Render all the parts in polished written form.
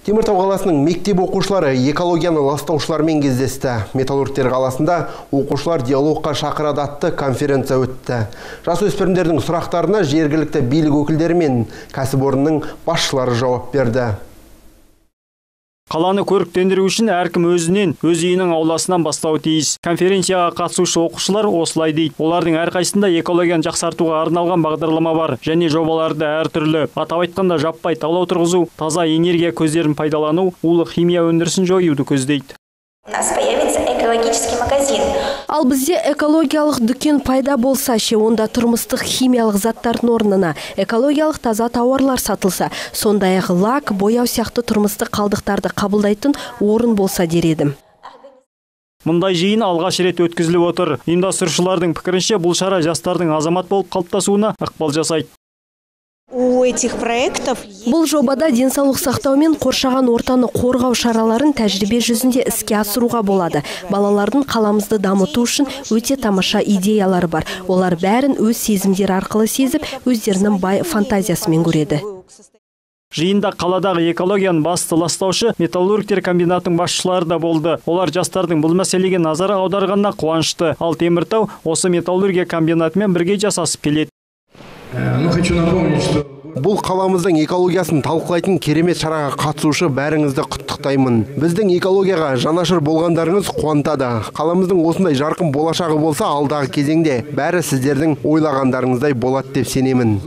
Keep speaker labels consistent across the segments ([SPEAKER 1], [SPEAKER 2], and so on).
[SPEAKER 1] Теміртау қаласының мектеп оқушылары экологияны ластаушылармен кездесті. Металлургтер қаласында оқушылар диалогқа шақырады атты конференция өтті. Жасөспірімдердің сұрақтарына жергілікті билік өкілдері мен кәсіпорынның басшылары жауап берді.
[SPEAKER 2] Қаланы көріктендіру үшін әркім өзінен, өз үйінің ауласынан бастауы тиіс. Конференцияға қатысушы оқушылар осылай дейді. Олардың әрқайсында экологияны жақсартуға арналған бағдарлама бар және жобаларды әртүрлі. Атап айтқанда жаппай талау тұрғызу, таза энергия көздерін пайдалану, улы химия өндірісін жоюды көздейді.
[SPEAKER 3] У нас появится экологический магазин.
[SPEAKER 4] Ал бізде экологиялық дүкен пайда болса, онда тұрмыстық химиялық заттардың орнына экологиялық таза тауарлар сатылса, сондай-ақ лак, бояу сияқты тұрмыстық қалдықтарды қабылдайтын орын болса дер едім.
[SPEAKER 2] Мұндай жиын алғаш рет өткізіліп отыр. Ұйымдастырушылардың пікірінше бұл шара жастардың азамат болып қалыптасуына ықпал жасайды.
[SPEAKER 4] Бұл жобада денсаулық сақтау мен қоршаған ортаны қорғау шараларын тәжірибе жүзінде іске асыруға болады. Балалардың қаламызды дамыту үшін өте тамаша идеялары бар. Олар бәрін өз сезімдері арқылы сезіп, өздерінің бай фантазиясымен көреді.
[SPEAKER 2] Жиында қаладағы экологияны басты ластаушы металлургтер комбинатының басшылары да болды. Олар жастардың бұл мәселеге назар аударғанына қуанышты. Ал Теміртау осы металлургия комбинатымен бірге жасасып келеді.
[SPEAKER 1] Бұл қаламыздың экологиясын талқылайтын керемет шараға қатысушы бәріңізді құттықтаймын. Біздің экологияға жанашыр болғандарыңыз қуантады. Қаламыздың осындай жарқын болашағы болса, алдағы кезеңде бәрі сіздердің ойлағандарыңыздай болады деп сенемін.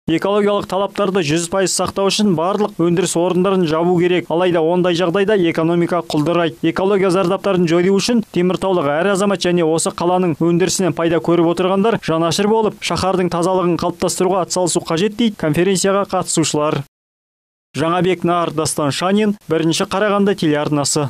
[SPEAKER 2] Экологиялық талаптарды 100% сақтау үшін барлық өндіріс орындарын жабу керек. Алайда ондай жағдайда экономика құлдырайды. Экология зардаптарын жою үшін теміртаулық әр азамат және осы қаланың өндірісінен пайда көріп отырғандар жанашыр болып, шаһардың тазалығын қалыптастыруға атсалысу қажет дейді конференцияға қатысушылар. Жаңабек Нар, Дастан Шанин, 1-ші Қарағанды телеарнасы.